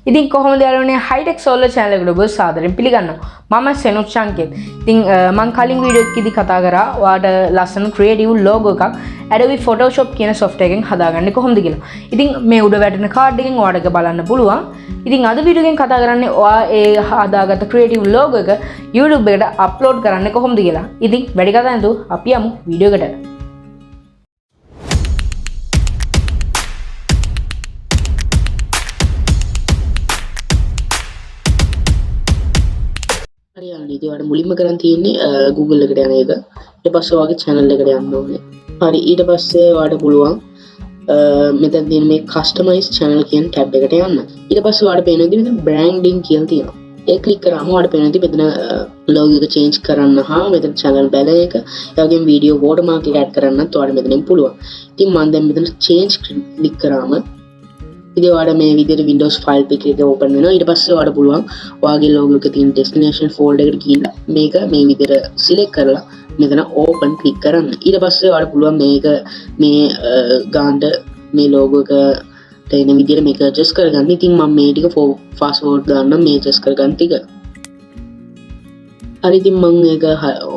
ඉතින් කොහොමද යාළුවනේ HIGHTECH SOLVER channel එකට ඔබ සාදරයෙන් පිළිගන්නවා. මම සෙනුත් චංකේත්. ඉතින් මම කලින් වීඩියෝ එකකදී කතා කරා ඔයාලට ලස්සන ක්‍රියේටිව් ලෝගෝ එකක් Adobe Photoshop කියන software එකෙන් හදාගන්නේ කොහොමද කියලා. ඉතින් මේ උඩ වැටෙන කාඩ් එකෙන් ඔයාලට ඒක බලන්න පුළුවන්. ඉතින් අද වීඩියෝ එකෙන් කතා කරන්නේ ඔයා ඒ හදාගත්ත ක්‍රියේටිව් ලෝගෝ එක YouTube එකට අප්ලෝඩ් කරන්නේ කොහොමද කියලා. ඉතින් වැඩි කතා නැතුව අපි යමු වීඩියෝ එකට. හරි යාළුවනේ ඉතින් ඔයාලට මුලින්ම කරන් තියෙන්නේ Google එකට යන එක. ඊට පස්සේ ඔයාගේ channel එකට යන්න ඕනේ. හරි ඊට පස්සේ ඔයාලට පුළුවන් මෙතන තියෙන මේ customize channel කියන tab එකට යන්න. ඊට පස්සේ ඔයාලට පේන විදිහට මෙතන branding කියලා තියෙනවා. ඒ ක්ලික් කරාම ඔයාලට පේන විදිහට මෙතන logo එක change කරන්න හා මෙතන channel banner එක, ඒ වගේම video watermark එක add කරන්නත් ඔයාලට මෙතනින් පුළුවන්. ඉතින් මම දැන් මෙතන change ක්ලික් කරාම ඉතින් ඔයාලට මේ විදිහට Windows file picker එක open වෙනවා. ඊට පස්සේ ඔයාලට පුළුවන් ඔයාගේ logo එක තියෙන destination folder එකට ගිහිල්ලා මේක මේ විදිහට select කරලා මෙතන open click කරන්න. ඊට පස්සේ ඔයාලට පුළුවන් මේක මේ ගානට මේ logo එක තියෙන විදිහට මේක adjust කරගන්න. ඉතින් මම මේ ටික fast forward දාන්නම් මේ adjust කරගන්න ටික. හරි ඉතින් මම ඒක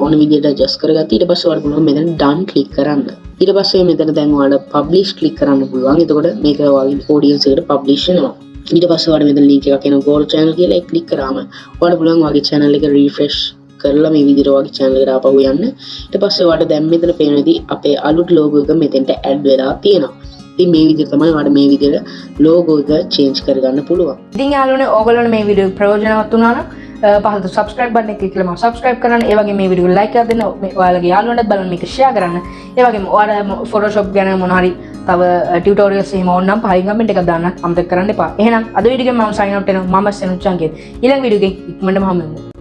ඕන විදිහට adjust කරගත්තා. ඊට පස්සේ ඔයාලට පුළුවන් මෙතන done click කරන්න. ඊට පස්සේ මෙතන දැන් ඔයාලට publish click කරන්න පුළුවන්. එතකොට මේක ඔයාගේ audience එකට publish වෙනවා. ඊට පස්සේ ඔයාලට මෙතන link එකක් එනවා go to channel කියලා ඒක click කරාම ඔයාලට පුළුවන් ඔයාගේ channel එක refresh කරලා මේ විදිහට ඔයාගේ channel එකට ආපහු යන්න. ඊට පස්සේ ඔයාලට දැන් මෙතන පේන විදිහ අපේ අලුත් logo එක මෙතෙන්ට add වෙලා තියෙනවා. ඉතින් මේ විදිහට තමයි ඔයාලට මේ විදිහට logo එක change කරගන්න පුළුවන්. ඉතින් යාළුවනේ ඕගොල්ලෝට මේ වීඩියෝ ප්‍රයෝජනවත් වුණා නම් පහත subscribe button එක click කරලා subscribe කරන්න. ඒ වගේම මේ වීඩියෝ එක like කරලා දෙන්න. ඔයාලගේ යාළුවන්ටත් බලන්න මේක share කරන්න. ඒ වගේම ඔයාලා Photoshop ගැන මොන හරි තව tutorials එහෙම ඕන නම් පහින් comment එකක් දාන්න අමතක කරන්න එපා. එහෙනම් අද වීඩියෝ එකෙන් මම sign out වෙනවා. මම සෙනුත් චංකේත්. ඊළඟ වීඩියෝ එකෙන් ඉක්මනටම හමු වෙමු.